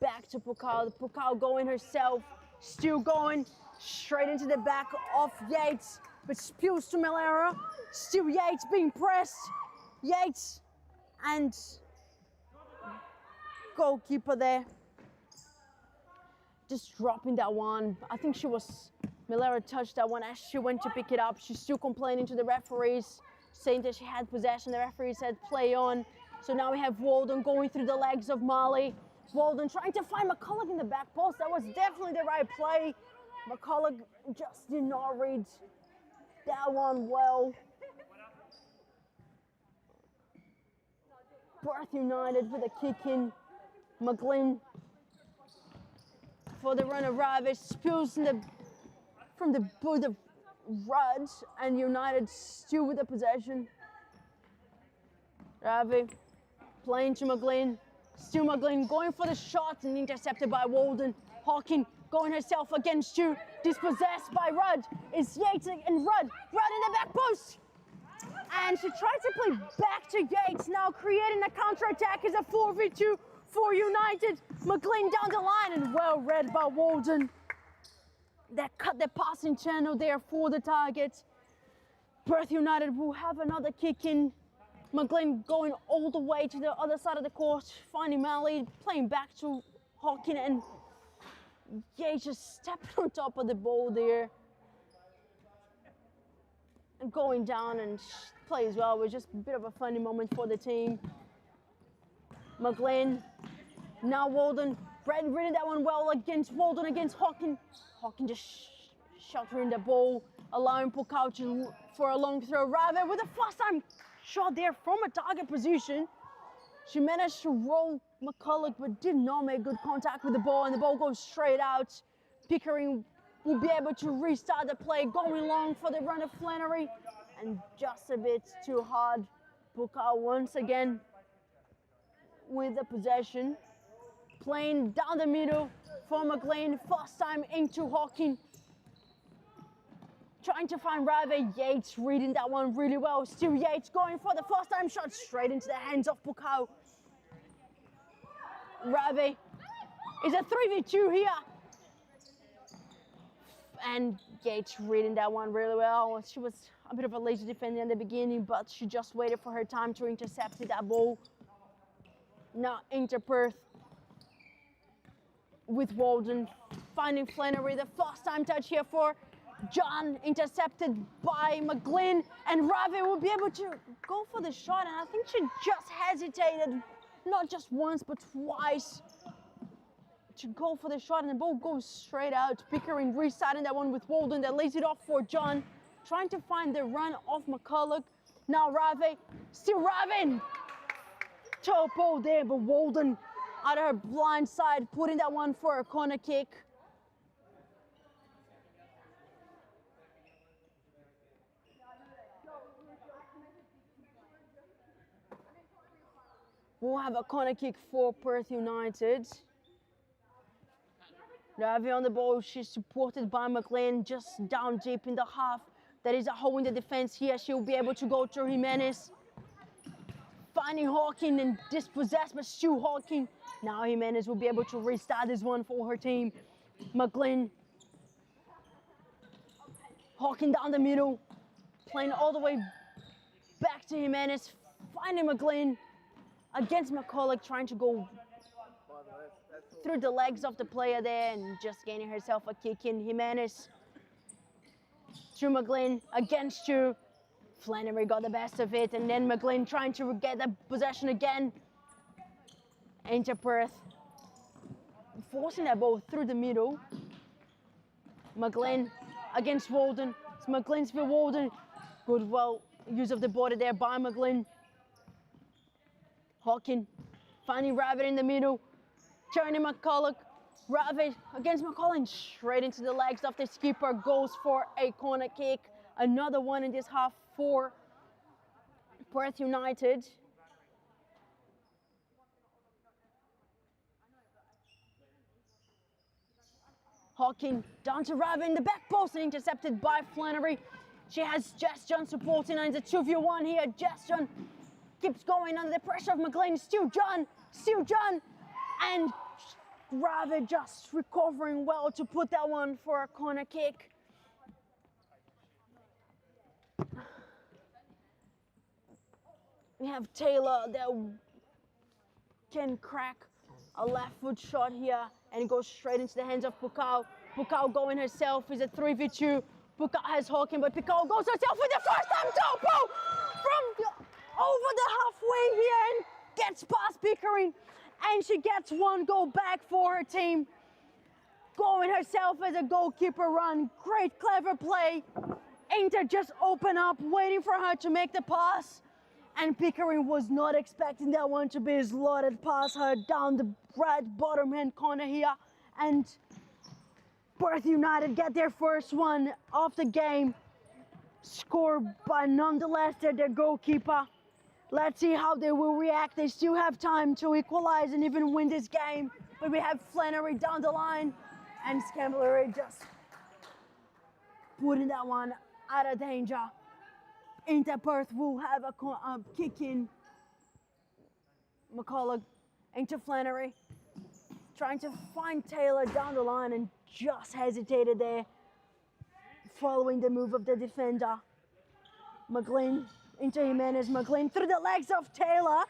back to Pukal. Pukal going herself, still going straight into the back of Yates, but spills to Malera. Still Yates being pressed. Yates and goalkeeper there. Just dropping that one. I think Malera touched that one as she went to pick it up. She's still complaining to the referees, saying that she had possession. The referee said play on. So now we have Walden going through the legs of Mali. Walden trying to find McCulloch in the back post. That was definitely the right play. McCulloch just did not read that one well. Perth United with a kick in. McGlynn for the run of Ravish. Spills from the boot of Rudd, and United still with the possession. Ravi playing to McGlynn. Still McGlynn going for the shot and intercepted by Walden. Hawking going herself against two. Dispossessed by Rudd. It's Yates and Rudd. Rudd in the back post. And she tries to play back to Yates. Now creating a counter-attack is a 4v2 for United. McGlynn down the line and well read by Walden. That cut the passing channel there for the target. Perth United will have another kick in. McGlynn going all the way to the other side of the court, finding Mali, playing back to Hawking, and Yates just stepping on top of the ball there. And going down and plays well. It was just a bit of a funny moment for the team. McGlynn, now Walden, Brad reading that one well against Walden, against Hawking. Hawking just sheltering the ball, allowing Pukauchi for a long throw. Rave with a first time shot there from a target position. She managed to roll McCulloch but did not make good contact with the ball, and the ball goes straight out. Pickering will be able to restart the play, going long for the run of Flannery, and just a bit too hard. Bukau once again with the possession, playing down the middle for McLean, first time into Hawking. Trying to find Rave. Yates reading that one really well. Still Yates going for the first time shot straight into the hands of Bukau. Rave is a 3v2 here. And Yates reading that one really well. She was a bit of a lazy defender in the beginning, but she just waited for her time to intercept that ball. Now Inter Perth with Walden finding Flannery. The first time touch here for John, intercepted by McGlynn, and Ravi will be able to go for the shot, and I think she just hesitated, not just once but twice, to go for the shot, and the ball goes straight out. Pickering restarting that one with Walden that lays it off for John, trying to find the run of McCulloch. Now Ravi, still Ravi, top ball there, but Walden out of her blind side, putting that one for a corner kick. We'll have a corner kick for Perth United. Ravi on the ball, she's supported by McLean just down deep in the half. That is a hole in the defense here. She'll be able to go to Jimenez. Finding Hawking and dispossessed, but still Hawking. Now Jimenez will be able to restart this one for her team. McLean. Hawking down the middle. Playing all the way back to Jimenez. Finding McLean against McCulloch, trying to go through the legs of the player there and just gaining herself a kick in. Jimenez to McGlynn against you. Flannery got the best of it, and then McGlynn trying to get the possession again. Inter Perth forcing that ball through the middle. McGlynn against Walden. It's McGlynn's for Walden. Good use of the border there by McGlynn. Hawking finding Rabbit in the middle. Journey McCulloch, Ravid against McCulloch, straight into the legs of the skipper, goes for a corner kick. Another one in this half for Perth United. Hawking down to Ravid in the back post and intercepted by Flannery. She has Jess John supporting her. It's a 2v1 here. Jess John keeps going under the pressure of McLean. Still John, and Ravid just recovering well to put that one for a corner kick. We have Taylor that can crack a left foot shot here and goes straight into the hands of Pukau. Pukau going herself is a 3v2. Pukau has Hawking, but Pukau goes herself with the first time topo from over the halfway here and gets past Pickering. And she gets one goal back for her team. Going herself as a goalkeeper run. Great, clever play. Inter just open up, waiting for her to make the pass. And Pickering was not expecting that one to be slotted past her down the right bottom hand corner here. And Perth United get their first one of the game, scored by nonetheless their goalkeeper. Let's see how they will react. They still have time to equalize and even win this game. But we have Flannery down the line and Scambler just putting that one out of danger. Inter Perth will have a kick in. McCulloch into Flannery, trying to find Taylor down the line and just hesitated there, following the move of the defender. McLean into Jimenez. McLean through the legs of Taylor,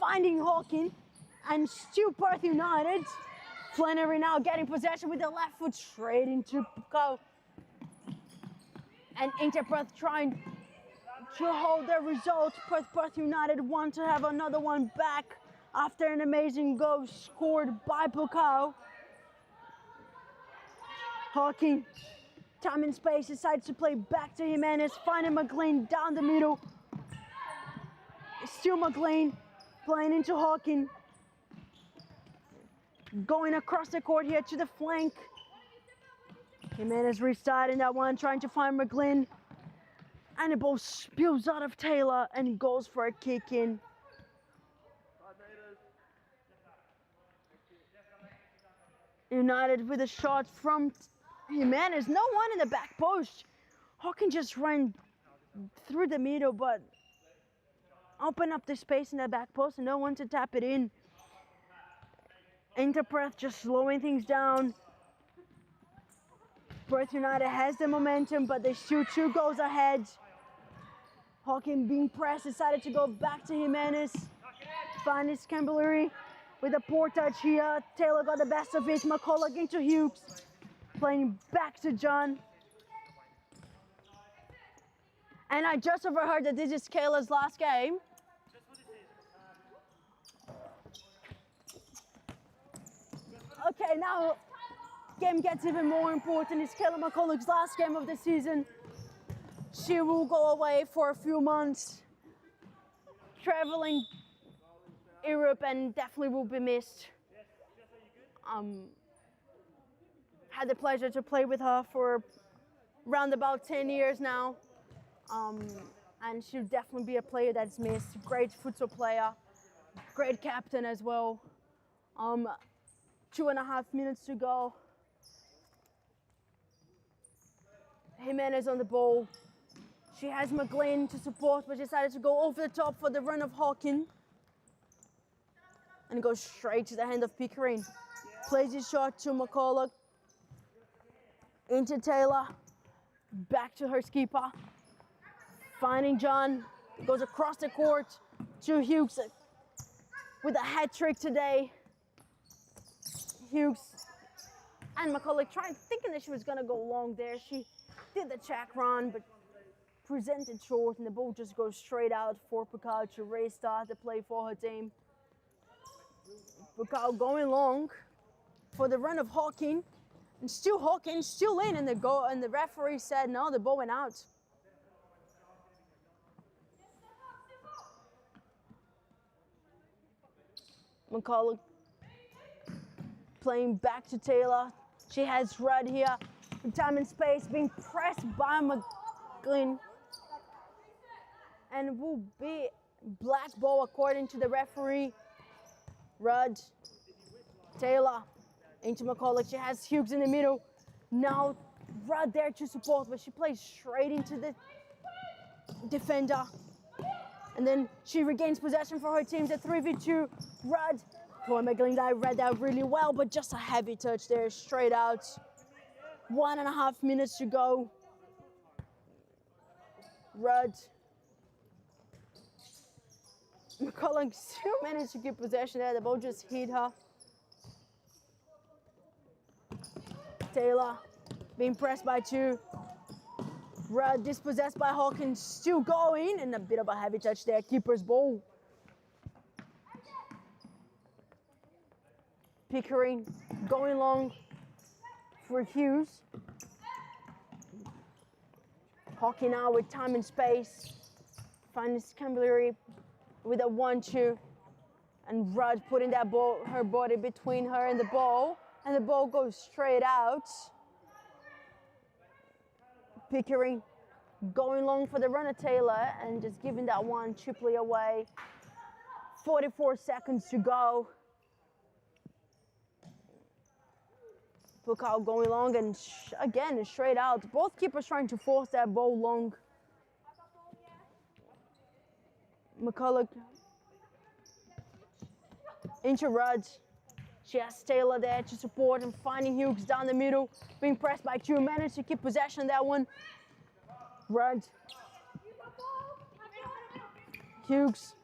finding Hawking, and still Perth United. Flannery now getting possession with the left foot straight into Pukau. And Inter Perth trying to hold their result. Perth United want to have another one back after an amazing goal scored by Pukau. Hawking, time and space, decides to play back to Jimenez, finding McLean down the middle. Still McLean, playing into Hawking. Going across the court here to the flank. Jimenez restarting that one, trying to find McLean. And the ball spills out of Taylor and he goes for a kick in. United with a shot from Jimenez. No one in the back post. Hawking just ran through the middle, but open up the space in the back post and no one to tap it in. Inter Perth just slowing things down. Perth United has the momentum, but they're still 2 goals ahead. Hawking being pressed, decided to go back to Jimenez. Finding Scambleri with a poor touch here. Taylor got the best of it. McCulloch into Hughes. Playing back to John. And I just overheard that this is Kayla's last game. Okay, now game gets even more important. It's Kayla McCulloch's last game of the season. She will go away for a few months, traveling Europe, and definitely will be missed. Had the pleasure to play with her for around about 10 years now. And she'll definitely be a player that's missed. Great futsal player, great captain as well. 2.5 minutes to go. Jimenez on the ball. She has McLean to support, but decided to go over the top for the run of Hawking. And goes straight to the hand of Pickering. Plays his shot to McCulloch. Into Taylor. Back to her skipper. Finding John. Goes across the court to Hughes with a hat trick today. Hughes and McCulloch thinking that she was going to go long there. She did the check run, but presented short, and the ball just goes straight out for Pukau to restart the play for her team. Pukau going long for the run of Hawking, and still Hawking, still in, and the referee said no, the ball went out. McCulloch Playing back to Taylor. She has Rudd here. Time and space being pressed by McGlynn. And will be black ball according to the referee. Rudd, Taylor into McCulloch. She has Hughes in the middle. Now Rudd there to support, but she plays straight into the defender. And then she regains possession for her teams at 3v2. Rudd, poor McGlynn, I read that really well, but just a heavy touch there, straight out. 1.5 minutes to go. Rudd. McCulloch still managed to keep possession there. The ball just hit her. Taylor being pressed by two. Rudd dispossessed by Hawkins, still going, and a bit of a heavy touch there. Keeper's ball. Pickering going long for Hughes. Hockey now with time and space. Finds Camilleri with a 1-2. And Rudd putting that ball, her body between her and the ball goes straight out. Pickering going long for the runner Taylor and just giving that one cheaply away. 44 seconds to go. Pukal going long and again straight out. Both keepers trying to force that ball long. McCulloch into Rudd. She has Taylor there to support and finding Hughes down the middle. Being pressed by two, managed to keep possession of that one. Rudd. Hughes.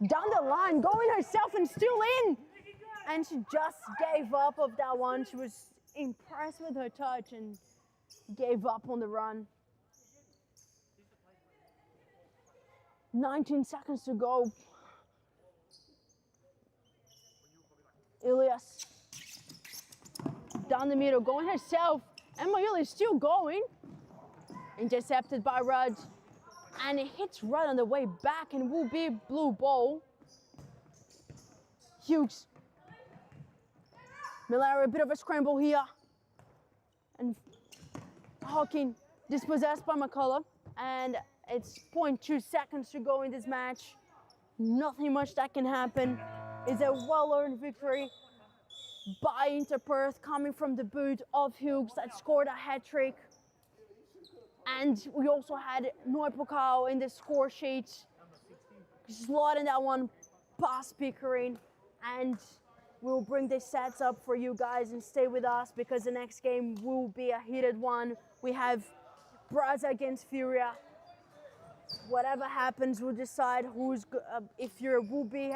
Down the line, going herself and still in. And she just gave up of that one. She was impressed with her touch and gave up on the run. 19 seconds to go. Ilias down the middle, going herself. Emma is still going. Intercepted by Rudd. And it hits Rudd on the way back and will be blue ball. Hughes. Miller, a bit of a scramble here. And Hawking dispossessed by McCulloch. And it's 0.2 seconds to go in this match. Nothing much that can happen. It's a well-earned victory by Inter Perth, coming from the boot of Hughes that scored a hat-trick. And we also had Noipokau in the score sheet, slotting that one past Pickering. And we'll bring the sets up for you guys and stay with us because the next game will be a heated one. We have Braza against Furia. Whatever happens, we'll decide if Furia will be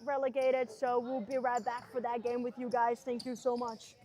relegated. So we'll be right back for that game with you guys. Thank you so much.